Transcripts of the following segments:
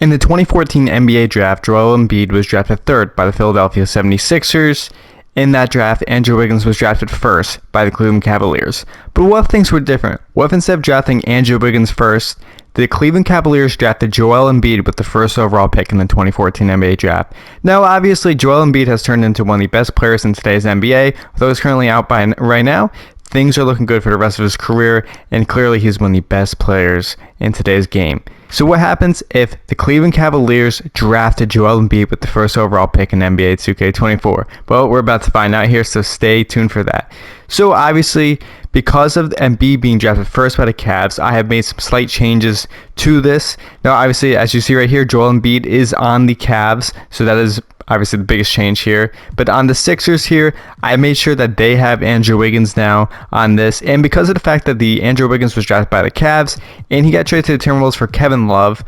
In the 2014 NBA draft, Joel Embiid was drafted third by the Philadelphia 76ers. In that draft, Andrew Wiggins was drafted first by the Cleveland Cavaliers. But what if things were different? What if instead of drafting Andrew Wiggins first, the Cleveland Cavaliers drafted Joel Embiid with the first overall pick in the 2014 NBA draft? Now, obviously, Joel Embiid has turned into one of the best players in today's NBA, although he's currently out right now. Things are looking good for the rest of his career, and clearly he's one of the best players in today's game. So what happens if the Cleveland Cavaliers drafted Joel Embiid with the first overall pick in NBA 2K24? Well, we're about to find out here, so stay tuned for that. So obviously, because of Embiid being drafted first by the Cavs, I have made some slight changes to this. Now, obviously, as you see right here, Joel Embiid is on the Cavs, so that is obviously the biggest change here. But on the Sixers here, I made sure that they have Andrew Wiggins now on this. And because of the fact that the Andrew Wiggins was drafted by the Cavs and he got traded to the Timberwolves for Kevin Love,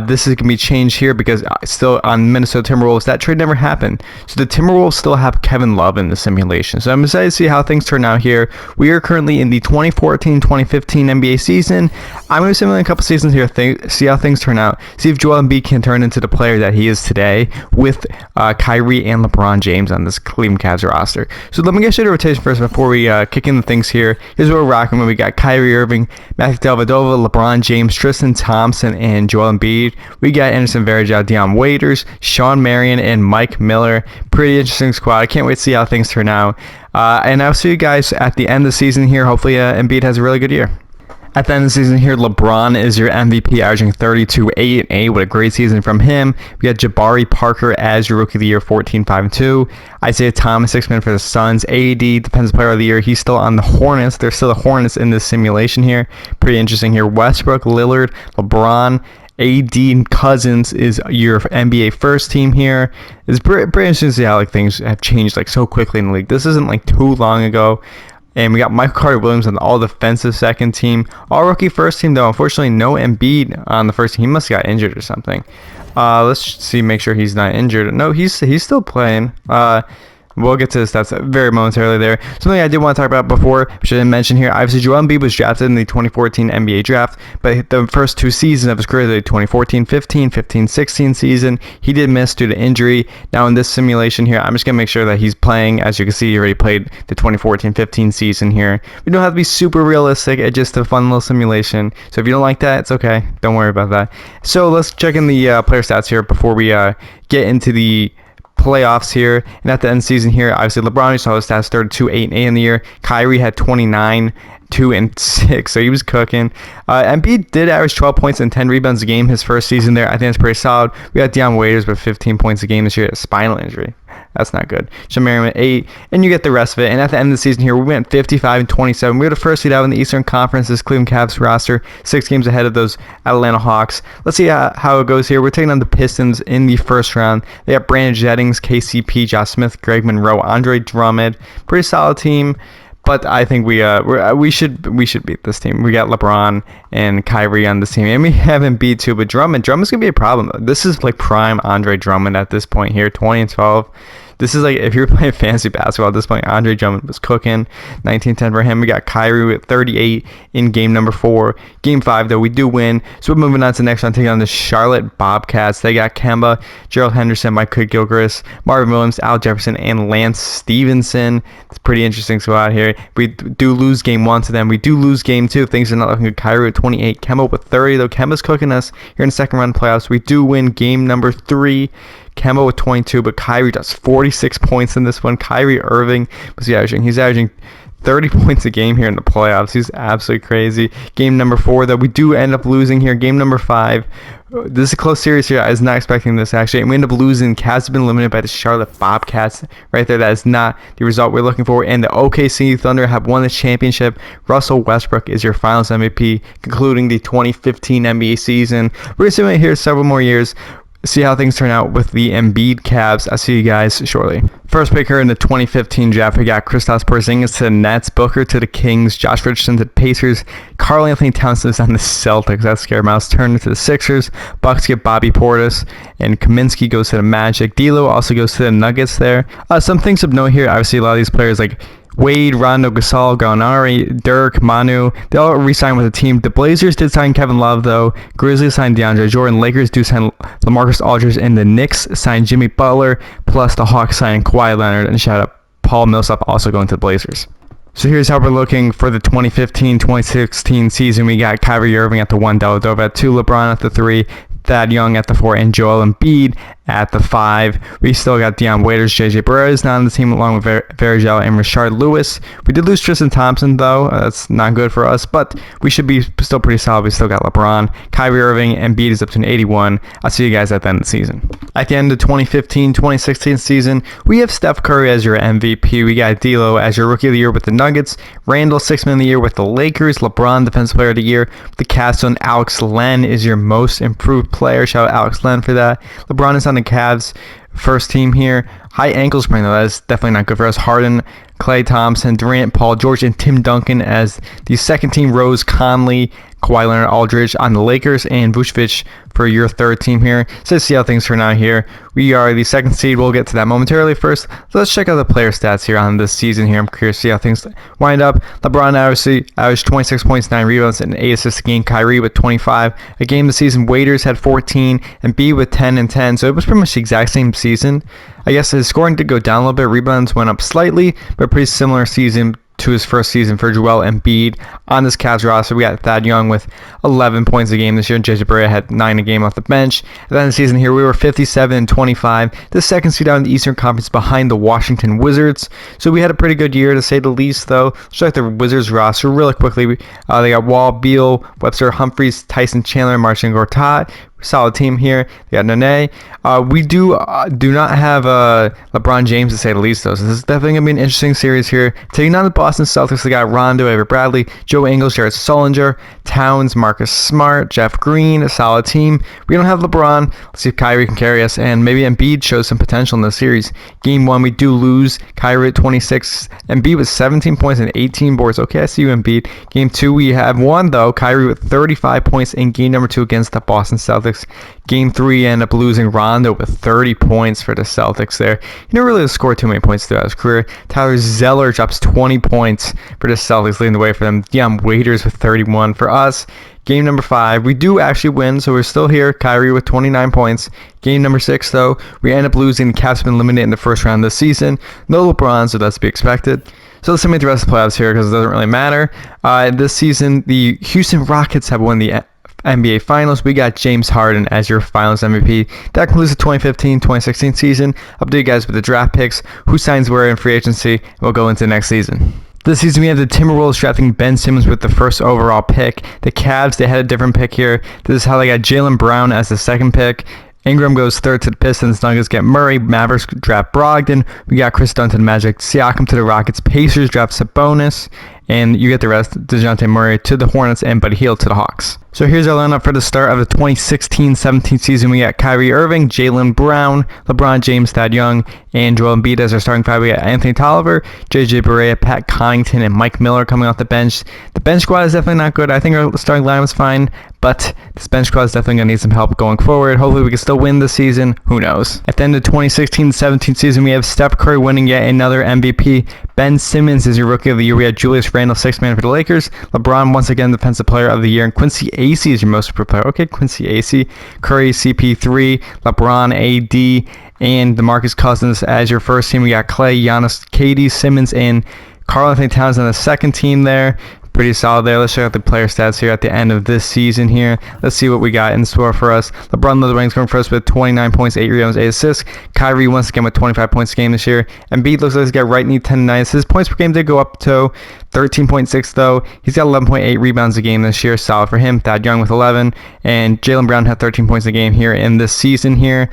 this is going to be changed here because still on Minnesota Timberwolves, that trade never happened. So the Timberwolves still have Kevin Love in the simulation. So I'm excited to see how things turn out here. We are currently in the 2014-2015 NBA season. I'm going to simulate a couple seasons here, see how things turn out, see if Joel Embiid can turn into the player that he is today with Kyrie and LeBron James on this Cleveland Cavs roster. So let me get straight to rotation first before we kick in the things here. Here's what we're rocking with. We got Kyrie Irving, Matthew Dellavedova, LeBron James, Tristan Thompson, and Joel Embiid. We got Anderson Varejao, Dion Waiters, Sean Marion, and Mike Miller. Pretty interesting squad. I can't wait to see how things turn out. And I'll see you guys at the end of the season here. Hopefully Embiid has a really good year. At the end of the season here, LeBron is your MVP, averaging 32, 8, and 8. What a great season from him. We got Jabari Parker as your Rookie of the Year, 14, 5, and 2. Isaiah Thomas, 6-man for the Suns. AD, Defensive Player of the Year. He's still on the Hornets. There's still the Hornets in this simulation here. Pretty interesting here. Westbrook, Lillard, LeBron, AD, and Cousins is your NBA first team here. It's pretty interesting to see how things have changed so quickly in the league. This isn't too long ago. And we got Michael Carter-Williams on the all-defensive second team. All-rookie first team, though. Unfortunately, no Embiid on the first team. He must have got injured or something. Let's see, make sure he's not injured. No, he's still playing. We'll get to the stats very momentarily there. Something I did want to talk about before, which I didn't mention here. Obviously, Joel Embiid was drafted in the 2014 NBA draft, but the first two seasons of his career, the 2014-15, 15-16 season, he did miss due to injury. Now, in this simulation here, I'm just going to make sure that he's playing. As you can see, he already played the 2014-15 season here. We don't have to be super realistic. It's just a fun little simulation. So if you don't like that, it's okay. Don't worry about that. So let's check in the player stats here before we get into the playoffs here. And at the end of the season here, obviously LeBron, you saw his stats, 32, 8, and 8 in the year. Kyrie had 29, 2, and 6, so he was cooking. Embiid did average 12 points and 10 rebounds a game his first season there. I think that's pretty solid. We got Dion Waiters with 15 points a game this year, a spinal injury. That's not good. Sean Marion with 8, and you get the rest of it. And at the end of the season here, we went 55 and 27. We were the first seed out in the Eastern Conference, this Cleveland Cavs roster, 6 games ahead of those Atlanta Hawks. Let's see how it goes here. We're taking on the Pistons in the first round. They got Brandon Jennings, KCP, Josh Smith, Greg Monroe, Andre Drummond. Pretty solid team. But I think we should beat this team. We got LeBron and Kyrie on this team, and we have Embiid too. But Drummond's gonna be a problem. This is prime Andre Drummond at this point here, 20 and 12. This is if you're playing fantasy basketball at this point, Andre Drummond was cooking. 19-10 for him. We got Kyrie with 38 in game number 4. Game 5, though, we do win. So we're moving on to the next round, taking on the Charlotte Bobcats. They got Kemba, Gerald Henderson, Michael Gilchrist, Marvin Williams, Al Jefferson, and Lance Stevenson. It's a pretty interesting squad here. We do lose game 1 to them. We do lose game 2. Things are not looking good. Kyrie with 28, Kemba with 30, though Kemba's cooking us here in the second round of playoffs. We do win game number 3. Kemba with 22, but Kyrie does 46 points in this one. Kyrie Irving he's averaging 30 points a game here in the playoffs. He's absolutely crazy. Game number 4, though, we do end up losing here. Game number 5. This is a close series here. I was not expecting this, actually. And we end up losing. Cavs have been eliminated by the Charlotte Bobcats. Right there, that is not the result we're looking for. And the OKC Thunder have won the championship. Russell Westbrook is your finals MVP, concluding the 2015 NBA season. We're going to simulate here several more years. See how things turn out with the Embiid Cavs. I'll see you guys shortly. First pick here in the 2015 draft, we got Kristaps Porzingis to the Nets, Booker to the Kings, Josh Richardson to the Pacers, Karl Anthony Towns is on the Celtics. That's scary. Miles Turner to the Sixers, Bucks get Bobby Portis, and Kaminsky goes to the Magic. D'Lo also goes to the Nuggets there. Some things of note here, obviously a lot of these players Wade, Rondo, Gasol, Gallinari, Dirk, Manu, they all re-signed with the team. The Blazers did sign Kevin Love, though. Grizzlies signed DeAndre Jordan. Lakers do sign LaMarcus Aldridge, and the Knicks signed Jimmy Butler, plus the Hawks signed Kawhi Leonard, and shout out Paul Millsap also going to the Blazers. So here's how we're looking for the 2015-2016 season. We got Kyrie Irving at the 1, Dellavedova at 2, LeBron at the 3, Thad Young at the 4, and Joel Embiid at the 5. We still got Dion Waiters, JJ Barea is not on the team, along with Varejao and Rashard Lewis. We did lose Tristan Thompson, though. That's not good for us, but we should be still pretty solid. We still got LeBron, Kyrie Irving, and Embiid is up to an 81. I'll see you guys at the end of the season. At the end of the 2015-2016 season, we have Steph Curry as your MVP. We got D'Lo as your Rookie of the Year with the Nuggets, Randall Sixth Man of the Year with the Lakers, LeBron Defensive Player of the Year with the Cavs, and Alex Len is your Most Improved Player. Shout out Alex Len for that. LeBron is on the Cavs first team here. High ankle sprain, though. That is definitely not good for us. Harden, Klay Thompson, Durant, Paul George, and Tim Duncan as the second team. Rose, Conley, Kawhi Leonard, Aldridge on the Lakers, and Vucevic for your third team here. So let's see how things turn out here. We are the second seed. We'll get to that momentarily. First, let's check out the player stats here on this season here. I'm curious to see how things wind up. LeBron obviously averaged 26 points, 9 rebounds, and 8 assists a game. Kyrie with 25 a game this season. Waiters had 14, and B with 10 and 10. So it was pretty much the exact same season. I guess his scoring did go down a little bit. Rebounds went up slightly, but pretty similar season to his first season for Joel Embiid. On this Cavs roster, we got Thad Young with 11 points a game this year, and JJ Barea had 9 a game off the bench. At the end of the season here, we were 57-25, the second seed out in the Eastern Conference behind the Washington Wizards. So we had a pretty good year, to say the least, though. Let's check the Wizards roster really quickly. They got Wall, Beal, Webster, Humphries, Tyson Chandler, Marcin Gortat. Solid team here. They got Nene. We do not have LeBron James, to say the least, though. So this is definitely going to be an interesting series here. Taking on the Boston Celtics, they got Rondo, Avery Bradley, Joe Ingles, Jared Sullinger, Towns, Marcus Smart, Jeff Green. A solid team. We don't have LeBron. Let's see if Kyrie can carry us, and maybe Embiid shows some potential in this series. Game 1, we do lose. Kyrie at 26. Embiid with 17 points and 18 boards. Okay, I see you, Embiid. Game 2, we have won, though. Kyrie with 35 points in game number 2 against the Boston Celtics. Game 3, end up losing. Rondo with 30 points for the Celtics there. He didn't really score too many points throughout his career. Tyler Zeller drops 20 points for the Celtics, leading the way for them. Dion Waiters with 31 for us. Game number 5, we do actually win, so we're still here. Kyrie with 29 points. Game number 6, though, we end up losing. The Cavs have been eliminated in the first round this season. No LeBron, so that's to be expected. So let's submit the rest of the playoffs here because it doesn't really matter. This season, the Houston Rockets have won the NBA Finals. We got James Harden as your Finals MVP. That concludes the 2015-2016 season. Update you guys with the draft picks, who signs where in free agency, and we'll go into next season. This season, we have the Timberwolves drafting Ben Simmons with the first overall pick. The Cavs, they had a different pick here. This is how they got Jaylen Brown as the second pick. Ingram goes third to the Pistons. Nuggets get Murray. Mavericks draft Brogdon. We got Chris Dunn to the Magic. Siakam to the Rockets. Pacers draft Sabonis. And you get the rest. DeJounte Murray to the Hornets and Buddy Hield to the Hawks. So here's our lineup for the start of the 2016-17 season. We got Kyrie Irving, Jaylen Brown, LeBron James, Thad Young, and Joel Embiid as our starting five. We got Anthony Tolliver, JJ Barea, Pat Connaughton, and Mike Miller coming off the bench. The bench squad is definitely not good. I think our starting lineup is fine, but this bench squad is definitely going to need some help going forward. Hopefully we can still win this season. Who knows? At the end of the 2016-17 season, we have Steph Curry winning yet another MVP. Ben Simmons is your Rookie of the Year. We had Julius Randle, sixth man for the Lakers. LeBron, once again, Defensive Player of the Year. And Quincy Acey is your Most Improved Player. Okay, Quincy Acey. Curry, CP3, LeBron, AD, and DeMarcus Cousins as your first team. We got Klay, Giannis, KD, Simmons, and Karl Anthony Towns on the second team there. Pretty solid there. Let's check out the player stats here at the end of this season here. Let's see what we got in store for us. LeBron led the ranks going first with 29 points, 8 rebounds, 8 assists. Kyrie once again with 25 points a game this year. Embiid looks like he's got right knee 10-9. His points per game did go up to 13.6 though. He's got 11.8 rebounds a game this year. Solid for him. Thad Young with 11. And Jaylen Brown had 13 points a game here in this season here.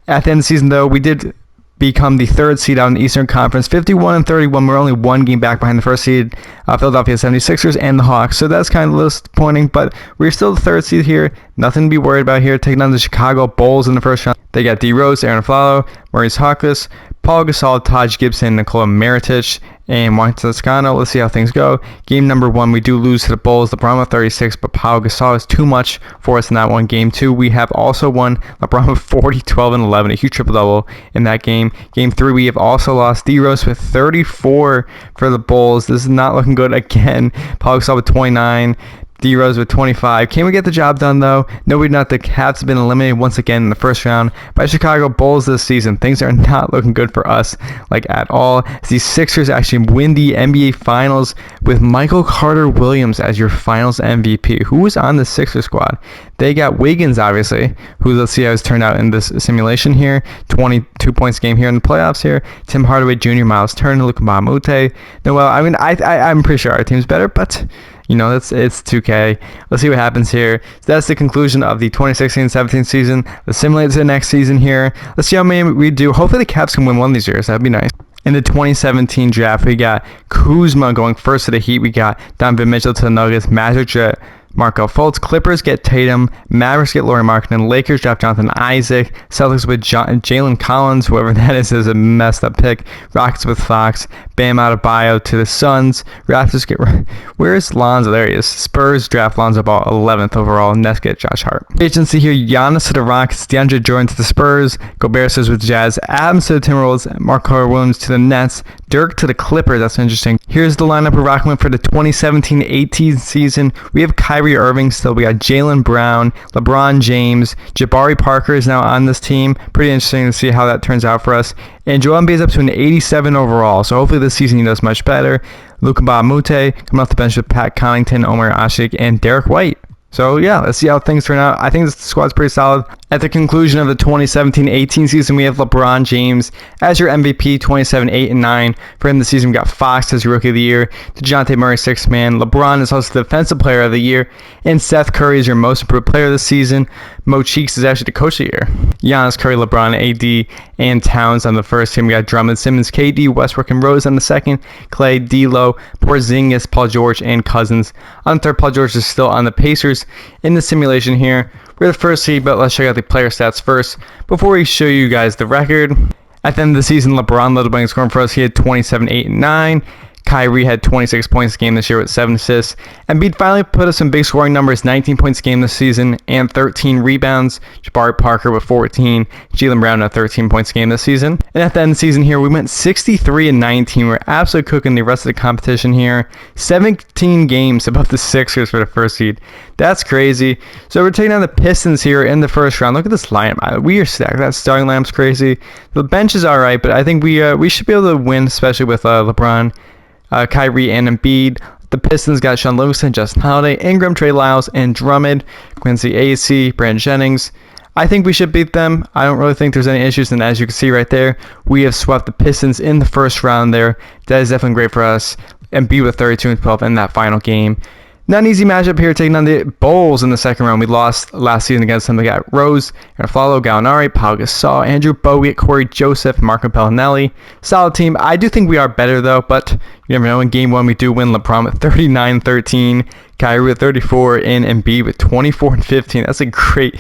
At the end of the season though, we did become the third seed out in the Eastern Conference, 51-31. We're only one game back behind the first seed, Philadelphia 76ers and the Hawks. So that's kind of disappointing, but we're still the third seed here. Nothing to be worried about here. Taking on the Chicago Bulls in the first round. They got D. Rose, Aaron Aflalo, Maurice Harkless, Paul Gasol, Taj Gibson, Nikola Mirotic, and Juan Toscano. Let's see how things go. Game number 1, we do lose to the Bulls. LeBron with 36, but Paul Gasol is too much for us in that one. Game 2, we have also won. LeBron with 40, 12, and 11, a huge triple-double in that game. Game 3, we have also lost. D-Rose with 34 for the Bulls. This is not looking good again. Paul Gasol with 29. D-Rose with 25. Can we get the job done, though? No, we not. The Cavs have been eliminated once again in the first round by Chicago Bulls this season. Things are not looking good for us, like, at all. As the Sixers actually win the NBA Finals with Michael Carter-Williams as your Finals MVP. Who was on the Sixers squad? They got Wiggins, obviously, who, let's see how it's turned out in this simulation here. 22 points game here in the playoffs here. Tim Hardaway Jr., Miles Turner, Luka Mbamute. Noel, I mean, I'm pretty sure our team's better, but you know, it's 2K. Let's see what happens here. So that's the conclusion of the 2016-17 season. Let's simulate to the next season here. Let's see how many we do. Hopefully the Cavs can win one of these years. That'd be nice. In the 2017 draft, we got Kuzma going first to the Heat. We got Donovan Mitchell to the Nuggets. Magic get Markelle Fultz. Clippers get Tatum. Mavericks get Lauri Markkanen. Lakers draft Jonathan Isaac. Celtics with Jalen Collins, whoever that is a messed up pick. Rockets with Fox. Bam Adebayo to the Suns. Raptors get... Where's Lonzo? There he is. Spurs draft Lonzo Ball 11th overall. Nets get Josh Hart. Agency here. Giannis to the Rockets. DeAndre Jordan to the Spurs. Gobert stays with Jazz. Adams to the Timberwolves. Mark Williams to the Nets. Dirk to the Clippers. That's interesting. Here's the lineup we're rocking with for the 2017-18 season. We have Kyrie Irving still. We got Jaylen Brown, LeBron James, Jabari Parker is now on this team. Pretty interesting to see how that turns out for us. And Joel Embiid is up to an 87 overall. So hopefully this season he does much better. Luka Mbamute coming off the bench with Pat Connaughton, Omer Asik, and Derek White. So yeah, let's see how things turn out. I think this squad's pretty solid. At the conclusion of the 2017-18 season, we have LeBron James as your MVP, 27, 8, and 9. For him this season, we got Fox as your Rookie of the Year, DeJounte Murray, 6th man. LeBron is also the Defensive Player of the Year, and Seth Curry is your Most Improved Player this season. Mo Cheeks is actually the Coach of the Year. Giannis, Curry, LeBron, AD, and Towns on the first team. We got Drummond, Simmons, KD, Westbrook, and Rose on the second. Clay, D'Lo, Porzingis, Paul George, and Cousins. On the third, Paul George is still on the Pacers. In the simulation here, we're the first seed, but let's check out the player stats first before we show you guys the record. At the end of the season, LeBron led the winning scoring for us. He had 27, 8, and 9. Kyrie had 26 points a game this year with 7 assists. Embiid finally put us some big scoring numbers, 19 points a game this season and 13 rebounds. Jabari Parker with 14. Jaylen Brown at 13 points a game this season. And at the end of the season here, we went 63 and 19. We're absolutely cooking the rest of the competition here. 17 games above the Sixers for the first seed. That's crazy. So we're taking on the Pistons here in the first round. Look at this lineup. We are stacked. That starting lineup's crazy. The bench is all right, but I think we should be able to win, especially with LeBron, Kyrie, and Embiid. The Pistons got Sean Livingston, Justin Holiday, Ingram, Trey Lyles, and Drummond, Quincy AC, Brandon Jennings. I think we should beat them. I don't really think there's any issues, and as you can see right there, we have swept the Pistons in the first round there. That is definitely great for us. Embiid with 32 and 12 in that final game. Not an easy matchup here, taking on the Bulls in the second round. We lost last season against them. We got Rose, Flalo, Gallinari, Pau Gasol, Andrew Bogut, Corey Joseph, Marco Bellinelli. Solid team. I do think we are better, though, but you never know. In game 1, we do win. LeBron with 39-13, Kyrie with 34, and Embiid with 24 and 15. That's a great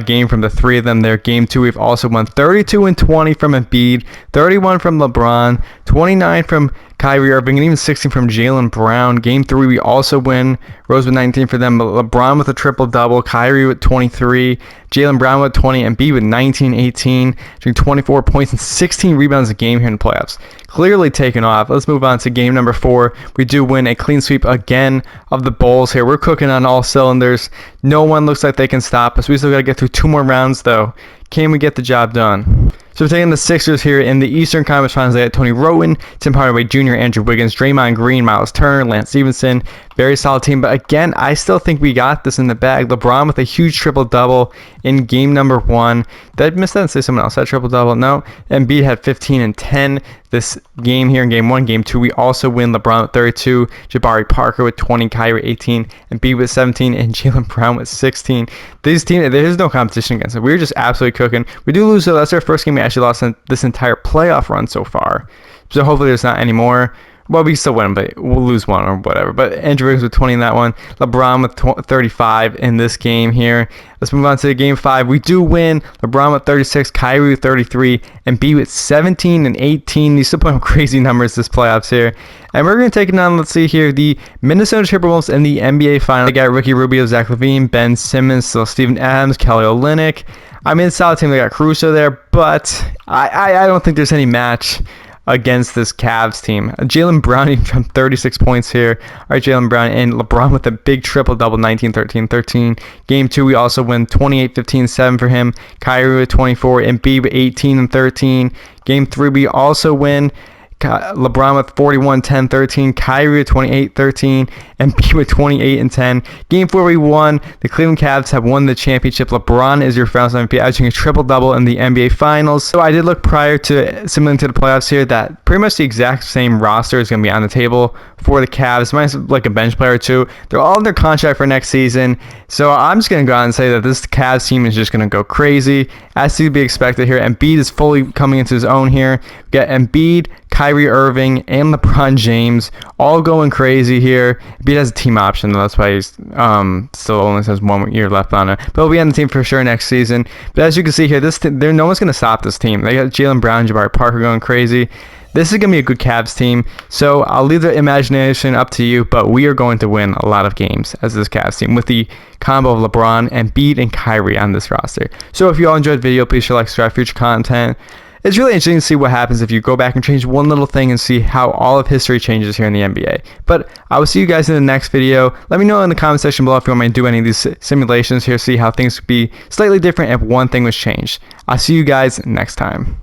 game from the three of them there. Game 2, we've also won 32 and 20 from Embiid, 31 from LeBron, 29 from Kyrie Irving, and even 16 from Jaylen Brown. Game 3, we also win. Rose with 19 for them. LeBron with a triple-double. Kyrie with 23. Jaylen Brown with 20. Embiid with 19, 18. Doing 24 points and 16 rebounds a game here in the playoffs. Clearly taken off. Let's move on to game number 4. We do win a clean sweep again of the Bulls here. We're cooking on all cylinders. No one looks like they can stop us. We still got to get through 2 more rounds, though. Can we get the job done? So we're taking the Sixers here in the Eastern Conference Finals. They had Tony Rowan, Tim Hardaway Jr., Andrew Wiggins, Draymond Green, Miles Turner, Lance Stevenson. Very solid team. But again, I still think we got this in the bag. LeBron with a huge triple-double in game number 1. Did I miss that and say someone else had triple-double? No. Embiid had 15 and 10 this game here in game 1. Game 2, we also win. LeBron with 32, Jabari Parker with 20, Kyrie 18, Embiid with 17, and Jaylen Brown with 16. These teams, there's no competition against them. We were just absolutely cooking. We do lose, so that's our first game we actually lost in this entire playoff run so far. So hopefully there's not any more. Well, we still win, but we'll lose one or whatever. But Andrew Wiggins with 20 in that one. LeBron with 35 in this game here. Let's move on to game 5. We do win. LeBron with 36, Kyrie with 33, and B with 17 and 18. These still put up crazy numbers this playoffs here. And we're going to take it on, let's see here, the Minnesota Timberwolves in the NBA Finals. They got Ricky Rubio, Zach LaVine, Ben Simmons, still Steven Adams, Kelly Olynyk. I mean, it's a solid team. They got Caruso there, but I don't think there's any match against this Cavs team. Jaylen Brown even from 36 points here. All right, Jaylen Brown and LeBron with a big triple-double, 19, 13, 13. Game 2, we also win 28, 15, 7 for him. Kyrie with 24, and Embiid with 18 and 13. Game 3, we also win. LeBron with 41, 10, 13. Kyrie with 28, 13. And B with 28 and 10. Game 4, we won. The Cleveland Cavs have won the championship. LeBron is your Finals MVP, averaging a triple-double in the NBA Finals. So I did look prior to simulating to the playoffs here that pretty much the exact same roster is going to be on the table for the Cavs, minus like a bench player or two. They're all in their contract for next season. So I'm just going to go out and say that this Cavs team is just going to go crazy, as to be expected here. Embiid is fully coming into his own here. We got Embiid, Kyrie Irving, and LeBron James all going crazy here. Embiid has a team option, though. That's why he's still only has 1 year left on it. But he'll be on the team for sure next season. But as you can see here, no one's going to stop this team. They got Jaylen Brown, Jabari Parker going crazy. This is going to be a good Cavs team. So I'll leave the imagination up to you, but we are going to win a lot of games as this Cavs team with the combo of LeBron, Embiid, and Kyrie on this roster. So if you all enjoyed the video, please share, like, subscribe for future content. It's really interesting to see what happens if you go back and change one little thing and see how all of history changes here in the NBA. But I will see you guys in the next video. Let me know in the comment section below if you want me to do any of these simulations here, see how things could be slightly different if one thing was changed. I'll see you guys next time.